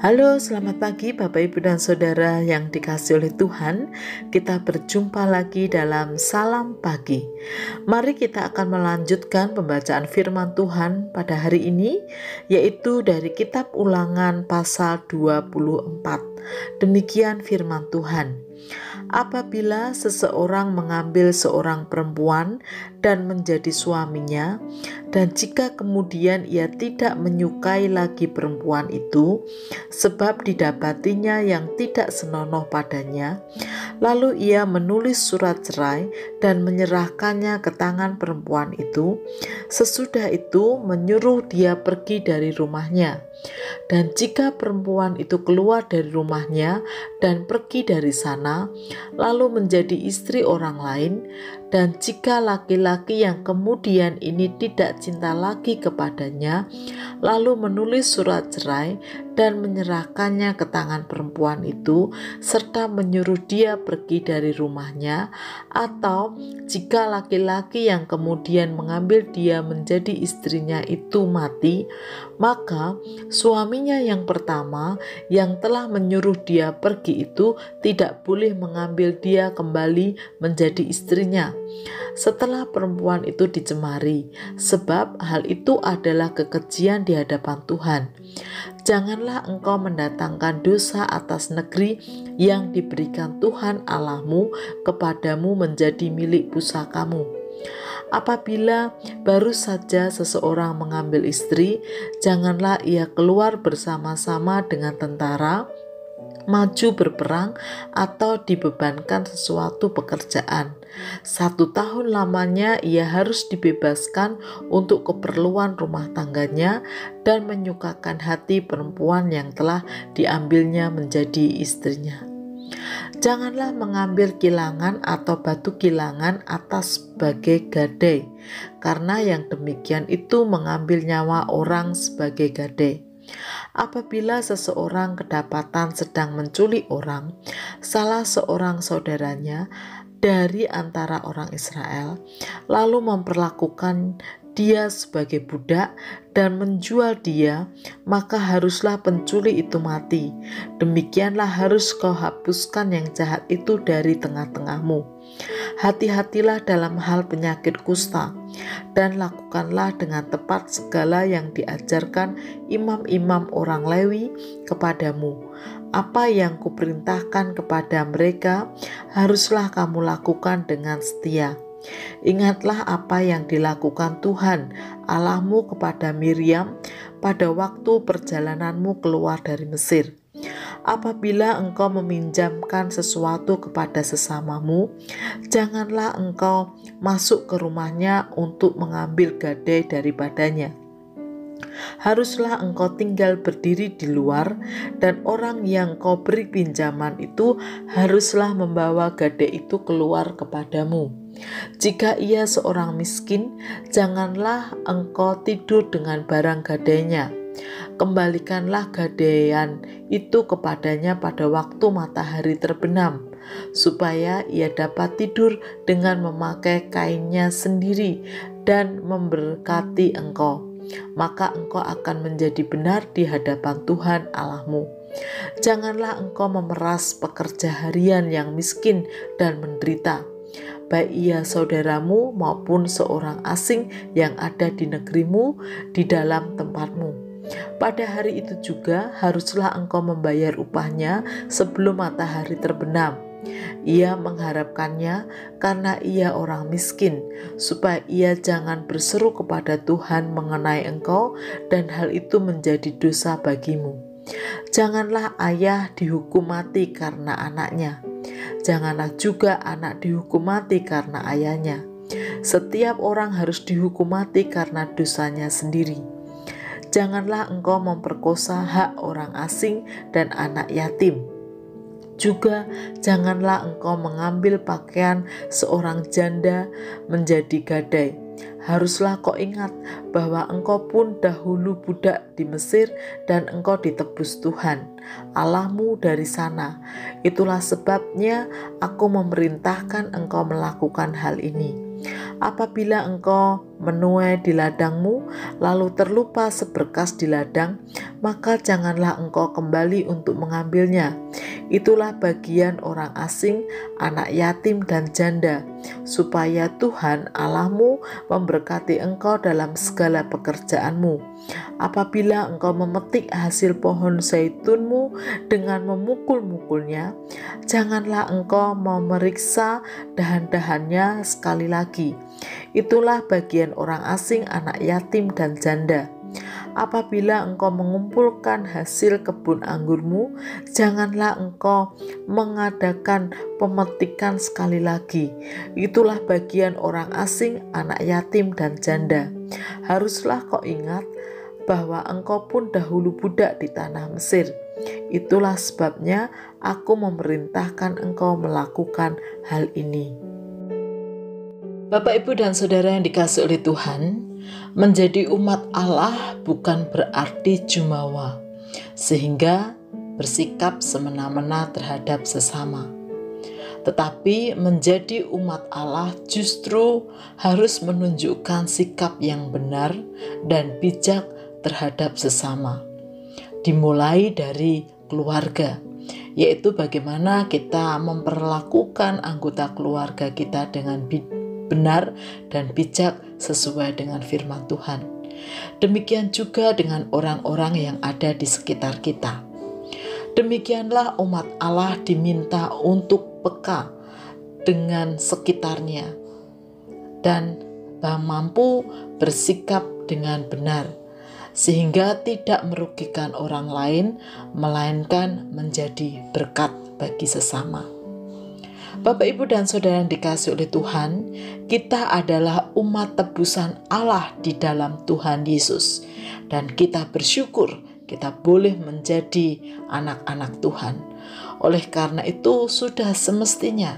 Halo, selamat pagi Bapak Ibu dan Saudara yang dikasihi oleh Tuhan. Kita berjumpa lagi dalam Salam Pagi. Mari kita akan melanjutkan pembacaan firman Tuhan pada hari ini, yaitu dari kitab Ulangan pasal 24. Demikian firman Tuhan. Apabila seseorang mengambil seorang perempuan dan menjadi suaminya, dan jika kemudian ia tidak menyukai lagi perempuan itu, sebab didapatinya yang tidak senonoh padanya, lalu ia menulis surat cerai dan menyerahkannya ke tangan perempuan itu, sesudah itu menyuruh dia pergi dari rumahnya. Dan jika perempuan itu keluar dari rumahnya dan pergi dari sana, lalu menjadi istri orang lain, dan jika laki-laki yang kemudian ini tidak cinta lagi kepadanya, lalu menulis surat cerai dan menyerahkannya ke tangan perempuan itu, serta menyuruh dia pergi dari rumahnya, atau jika laki-laki yang kemudian mengambil dia menjadi istrinya itu mati, maka suaminya yang pertama yang telah menyuruh dia pergi itu tidak boleh mengambil dia kembali menjadi istrinya setelah perempuan itu dicemari, sebab hal itu adalah kekejian di hadapan Tuhan. Janganlah engkau mendatangkan dosa atas negeri yang diberikan Tuhan Allahmu kepadamu menjadi milik pusakamu. Apabila baru saja seseorang mengambil istri, janganlah ia keluar bersama-sama dengan tentara, maju berperang, atau dibebankan sesuatu pekerjaan. 1 tahun lamanya ia harus dibebaskan untuk keperluan rumah tangganya dan menyukakan hati perempuan yang telah diambilnya menjadi istrinya. Janganlah mengambil kilangan atau batu kilangan atas sebagai gadai, karena yang demikian itu mengambil nyawa orang sebagai gadai. Apabila seseorang kedapatan sedang menculik orang, salah seorang saudaranya dari antara orang Israel, lalu memperlakukan dia sebagai budak dan menjual dia, maka haruslah penculik itu mati. Demikianlah harus kau hapuskan yang jahat itu dari tengah-tengahmu. Hati-hatilah dalam hal penyakit kusta, dan lakukanlah dengan tepat segala yang diajarkan imam-imam orang Lewi kepadamu. Apa yang kuperintahkan kepada mereka haruslah kamu lakukan dengan setia. Ingatlah apa yang dilakukan Tuhan Allahmu kepada Miriam pada waktu perjalananmu keluar dari Mesir. Apabila engkau meminjamkan sesuatu kepada sesamamu, janganlah engkau masuk ke rumahnya untuk mengambil gadai daripadanya. Haruslah engkau tinggal berdiri di luar, dan orang yang kau beri pinjaman itu haruslah membawa gadai itu keluar kepadamu. Jika ia seorang miskin, janganlah engkau tidur dengan barang gadainya. Kembalikanlah gadaian itu kepadanya pada waktu matahari terbenam, supaya ia dapat tidur dengan memakai kainnya sendiri dan memberkati engkau. Maka engkau akan menjadi benar di hadapan Tuhan Allahmu. Janganlah engkau memeras pekerja harian yang miskin dan menderita, baik ia saudaramu maupun seorang asing yang ada di negerimu di dalam tempatmu. Pada hari itu juga haruslah engkau membayar upahnya sebelum matahari terbenam. Ia mengharapkannya karena ia orang miskin, supaya ia jangan berseru kepada Tuhan mengenai engkau dan hal itu menjadi dosa bagimu. Janganlah ayah dihukum mati karena anaknya. Janganlah juga anak dihukum mati karena ayahnya. Setiap orang harus dihukum mati karena dosanya sendiri. Janganlah engkau memperkosa hak orang asing dan anak yatim. Juga janganlah engkau mengambil pakaian seorang janda menjadi gadai. Haruslah kau ingat bahwa engkau pun dahulu budak di Mesir dan engkau ditebus Tuhan Allahmu dari sana. Itulah sebabnya aku memerintahkan engkau melakukan hal ini. Apabila engkau menuai di ladangmu, lalu terlupa seberkas di ladang, maka janganlah engkau kembali untuk mengambilnya. Itulah bagian orang asing, anak yatim dan janda, supaya Tuhan Allahmu memberkati engkau dalam segala pekerjaanmu. Apabila engkau memetik hasil pohon zaitunmu dengan memukul-mukulnya, janganlah engkau memeriksa dahan-dahannya sekali lagi. Itulah bagian orang asing, anak yatim dan janda. Apabila engkau mengumpulkan hasil kebun anggurmu, janganlah engkau mengadakan pemetikan sekali lagi. Itulah bagian orang asing, anak yatim dan janda. Haruslah kau ingat bahwa engkau pun dahulu budak di tanah Mesir. Itulah sebabnya aku memerintahkan engkau melakukan hal ini. Bapak, Ibu, dan Saudara yang dikasihi oleh Tuhan, menjadi umat Allah bukan berarti jumawa, sehingga bersikap semena-mena terhadap sesama. Tetapi menjadi umat Allah justru harus menunjukkan sikap yang benar dan bijak terhadap sesama. Dimulai dari keluarga, yaitu bagaimana kita memperlakukan anggota keluarga kita dengan benar dan bijak sesuai dengan firman Tuhan. Demikian juga dengan orang-orang yang ada di sekitar kita. Demikianlah umat Allah diminta untuk peka dengan sekitarnya dan mampu bersikap dengan benar, sehingga tidak merugikan orang lain, melainkan menjadi berkat bagi sesama. Bapak, Ibu, dan Saudara yang dikasihi oleh Tuhan, kita adalah umat tebusan Allah di dalam Tuhan Yesus, dan kita bersyukur kita boleh menjadi anak-anak Tuhan. Oleh karena itu, sudah semestinya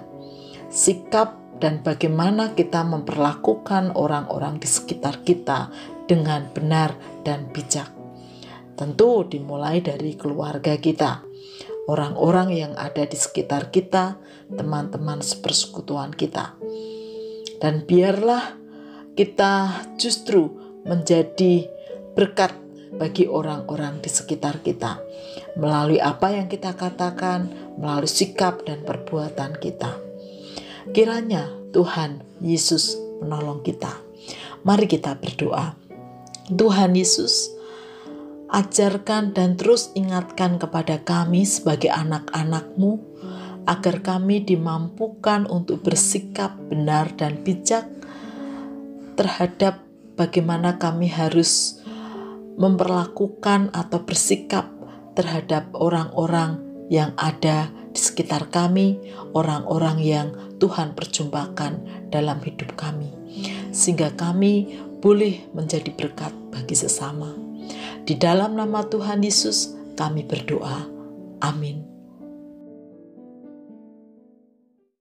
sikap dan bagaimana kita memperlakukan orang-orang di sekitar kita dengan benar dan bijak. Tentu dimulai dari keluarga kita, orang-orang yang ada di sekitar kita, teman-teman sepersekutuan kita. Dan biarlah kita justru menjadi berkat bagi orang-orang di sekitar kita, melalui apa yang kita katakan, melalui sikap dan perbuatan kita. Kiranya Tuhan Yesus menolong kita. Mari kita berdoa. Tuhan Yesus, ajarkan dan terus ingatkan kepada kami sebagai anak-anak-Mu, agar kami dimampukan untuk bersikap benar dan bijak terhadap bagaimana kami harus memperlakukan atau bersikap terhadap orang-orang yang ada di sekitar kami, orang-orang yang Tuhan perjumpakan dalam hidup kami, sehingga kami boleh menjadi berkat bagi sesama. Di dalam nama Tuhan Yesus kami berdoa. Amin.